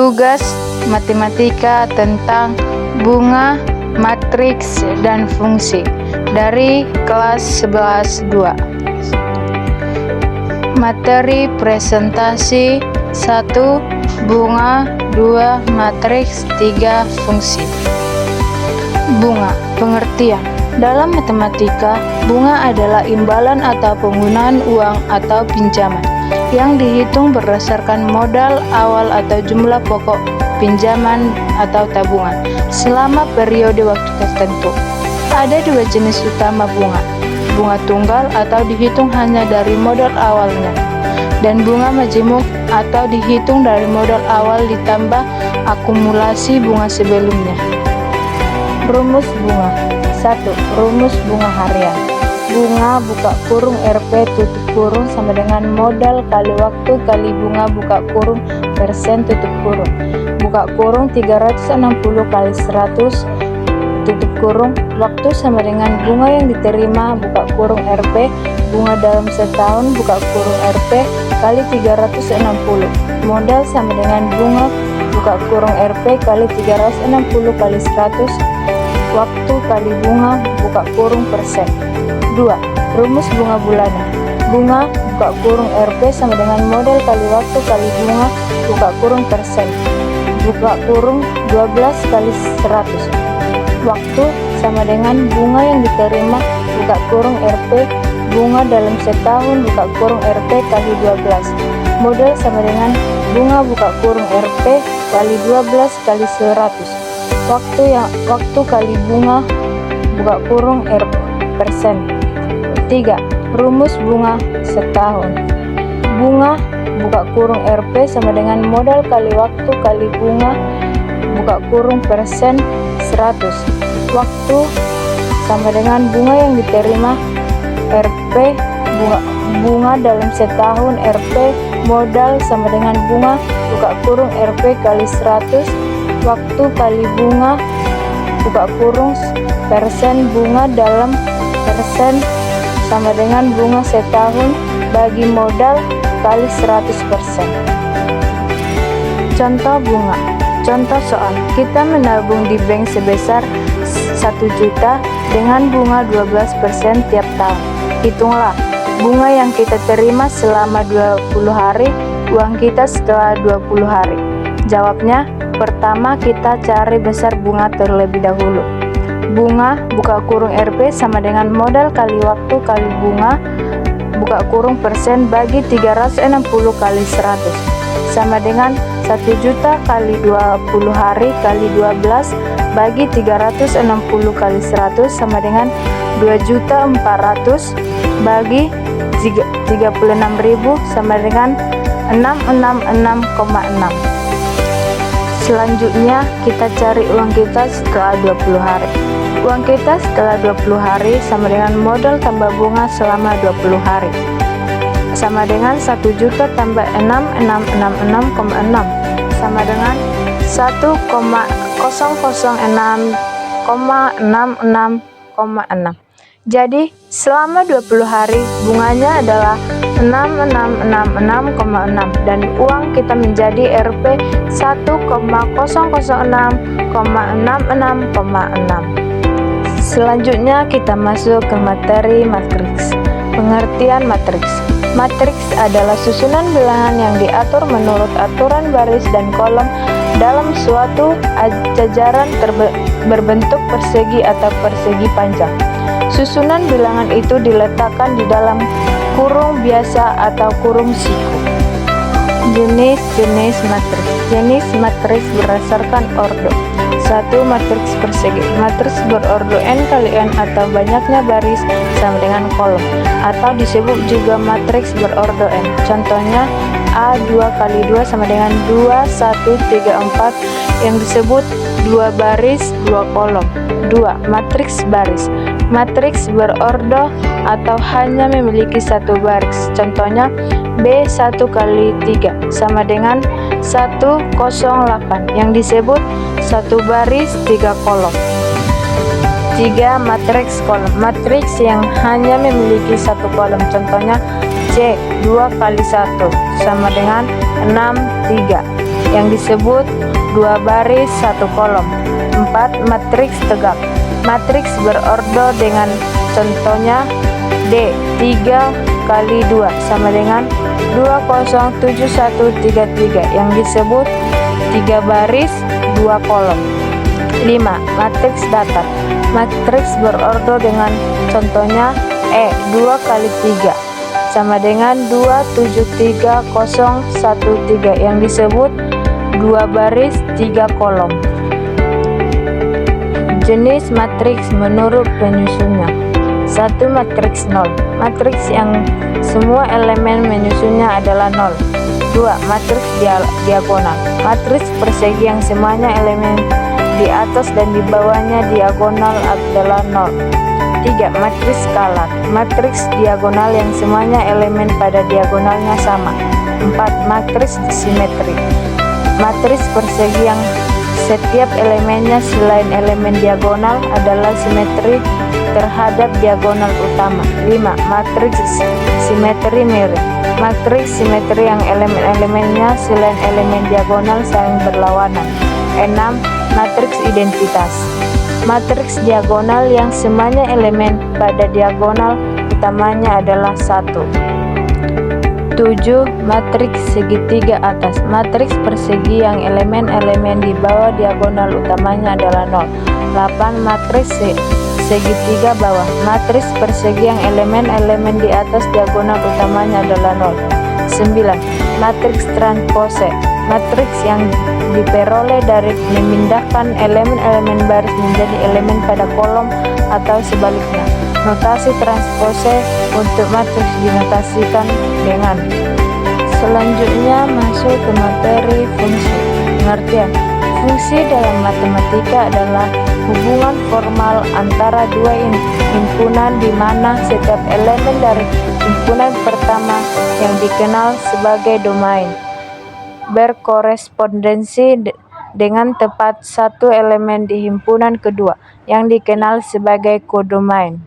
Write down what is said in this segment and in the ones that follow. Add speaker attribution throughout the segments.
Speaker 1: tugas matematika tentang bunga, matriks, dan fungsi dari kelas 11-2. Materi presentasi 1. Bunga, 2. Matriks, 3. Fungsi. Bunga. Pengertian. Dalam matematika, bunga adalah imbalan atau penggunaan uang atau pinjaman yang dihitung berdasarkan modal awal atau jumlah pokok pinjaman atau tabungan selama periode waktu tertentu. Ada dua jenis utama bunga: bunga tunggal atau dihitung hanya dari modal awalnya, dan bunga majemuk atau dihitung dari modal awal ditambah akumulasi bunga sebelumnya. Rumus bunga. 1. Rumus bunga harian. Bunga buka kurung Rp tutup kurung sama dengan modal kali waktu kali bunga buka kurung persen tutup kurung. Buka kurung 360 kali 100 tutup kurung. Waktu sama dengan bunga yang diterima buka kurung Rp. Bunga dalam setahun buka kurung Rp kali 360. Modal sama dengan bunga buka kurung Rp kali 360 kali 100. Waktu kali bunga buka kurung persen. 2. Rumus bunga bulanan. Bunga buka kurung Rp sama dengan modal kali waktu kali bunga buka kurung persen. Buka kurung 12 kali 100. Waktu sama dengan bunga yang diterima buka kurung Rp. Bunga dalam setahun buka kurung Rp kali 12. Modal sama dengan bunga buka kurung Rp kali 12 kali 100. Waktu kali bunga buka kurung Rp persen. 3. Rumus bunga setahun. Bunga buka kurung Rp sama dengan modal kali waktu kali bunga buka kurung persen 100. Waktu sama dengan bunga yang diterima Rp. Bunga dalam setahun Rp. Modal sama dengan bunga buka kurung Rp kali 100. Waktu kali bunga buka kurung persen. Bunga dalam persen sama dengan bunga setahun bagi modal kali 100%. Contoh bunga. Contoh soal, kita menabung di bank sebesar 1 juta dengan bunga 12% tiap tahun. Hitunglah bunga yang kita terima selama 20 hari, uang kita setelah 20 hari. Jawabnya, pertama kita cari besar bunga terlebih dahulu. Bunga buka kurung Rp sama dengan modal kali waktu kali bunga buka kurung persen bagi 360 kali 100 sama dengan 1 juta kali 20 hari kali 12 bagi 360 kali 100 sama dengan 2.400 bagi 36.000 sama dengan 666,6. Selanjutnya kita cari uang kita setelah 20 hari. Uang kita setelah 20 hari sama dengan modal tambah bunga selama 20 hari. Sama dengan 1 juta tambah 6666,6 sama dengan 1,006,66,6. Jadi selama 20 hari bunganya adalah 6666,6 dan uang kita menjadi Rp 1,006,66,6. Selanjutnya kita masuk ke materi matriks. Pengertian matriks. Matriks adalah susunan bilangan yang diatur menurut aturan baris dan kolom dalam suatu jajaran berbentuk persegi atau persegi panjang. Susunan bilangan itu diletakkan di dalam kurung biasa atau kurung siku. Jenis-jenis matriks. Jenis matriks berdasarkan ordo. 1. Matriks persegi. Matriks berordo n kali n atau banyaknya baris sama dengan kolom, atau disebut juga matriks berordo n. Contohnya A2 kali 2 sama dengan 2, 1, 3, 4 yang disebut 2 baris 2 kolom. 2. Matriks baris. Matriks berordo atau hanya memiliki satu baris. Contohnya B1 kali 3 sama dengan 108 yang disebut satu baris 3 kolom. 3. Matriks kolom. Matriks yang hanya memiliki satu kolom. Contohnya C 2 kali 1 sama dengan 6, 3. yang disebut 2 baris 1 kolom. 4. Matriks tegak. Matriks berordo dengan contohnya D 3 kali 2 sama dengan 207133 yang disebut 3 baris 2 kolom. 5. Matriks datar. Matriks berordo dengan contohnya E 2 kali 3 sama dengan 273013 yang disebut 2 baris 3 kolom. Jenis matriks menurut penyusunnya. 1. Matriks 0. Matriks yang semua elemen menyusunnya adalah 0. 2. Matriks diagonal. Matriks persegi yang semuanya elemen di atas dan di bawahnya diagonal adalah 0. 3. Matriks skalar. Matriks diagonal yang semuanya elemen pada diagonalnya sama. 4. Matriks simetri. Matriks persegi yang setiap elemennya selain elemen diagonal adalah simetri terhadap diagonal utama. 5. Matriks simetri miring. Matriks simetri yang elemen-elemennya selain elemen diagonal saling berlawanan. 6. Matriks identitas. Matriks diagonal yang semuanya elemen pada diagonal utamanya adalah 1. 7. Matriks segitiga atas. Matriks persegi yang elemen-elemen di bawah diagonal utamanya adalah 0. 8. Matriks segitiga bawah. Matriks persegi yang elemen-elemen di atas diagonal utamanya adalah 0. 9. Matriks transpose. Matriks yang diperoleh dari memindahkan elemen-elemen baris menjadi elemen pada kolom atau sebaliknya. Notasi transpose untuk matriks dinotasikan dengan. Selanjutnya masuk ke materi fungsi. Pengertian. Fungsi dalam matematika adalah hubungan formal antara dua himpunan di mana setiap elemen dari himpunan pertama yang dikenal sebagai domain berkorespondensi dengan tepat satu elemen di himpunan kedua yang dikenal sebagai kodomain.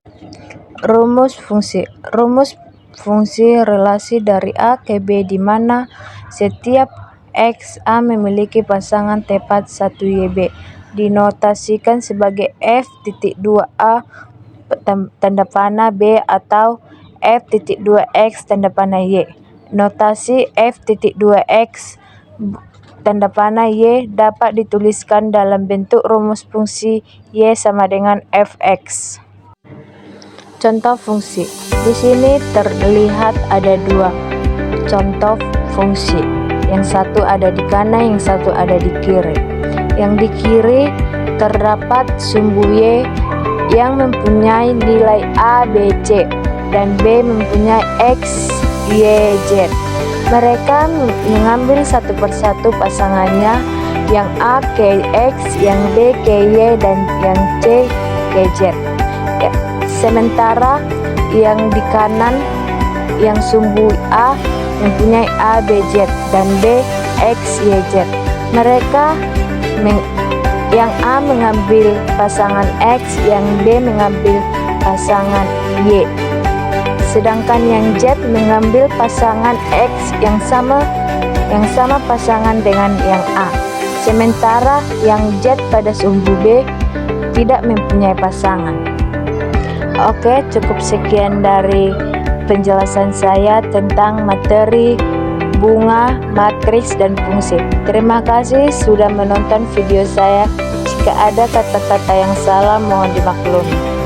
Speaker 1: Rumus fungsi. Rumus fungsi relasi dari A ke B di mana setiap X A memiliki pasangan tepat 1YB dinotasikan sebagai F.2A tanda panah B atau F.2X tanda panah Y. Notasi F.2X tanda panah Y dapat dituliskan dalam bentuk rumus fungsi Y sama dengan Fx. Contoh fungsi. Di sini terlihat ada dua contoh fungsi. Yang satu ada di kanan, yang satu ada di kiri. Yang di kiri terdapat sumbu Y yang mempunyai nilai A, B, C dan B mempunyai X, Y, Z. Mereka mengambil satu persatu pasangannya, yang A ke X, yang B ke Y, dan yang C ke Z. Sementara yang di kanan, yang sumbu A mempunyai A, B, Z dan B, X, Y, Z. Yang A mengambil pasangan X, yang B mengambil pasangan Y. Sedangkan yang Z mengambil pasangan X yang sama pasangan dengan yang A. Sementara yang Z pada sumbu B tidak mempunyai pasangan. Oke, cukup sekian dari penjelasan saya tentang materi bunga, matriks, dan fungsi. Terima kasih sudah menonton video saya. Jika ada kata-kata yang salah mohon dimaklumi.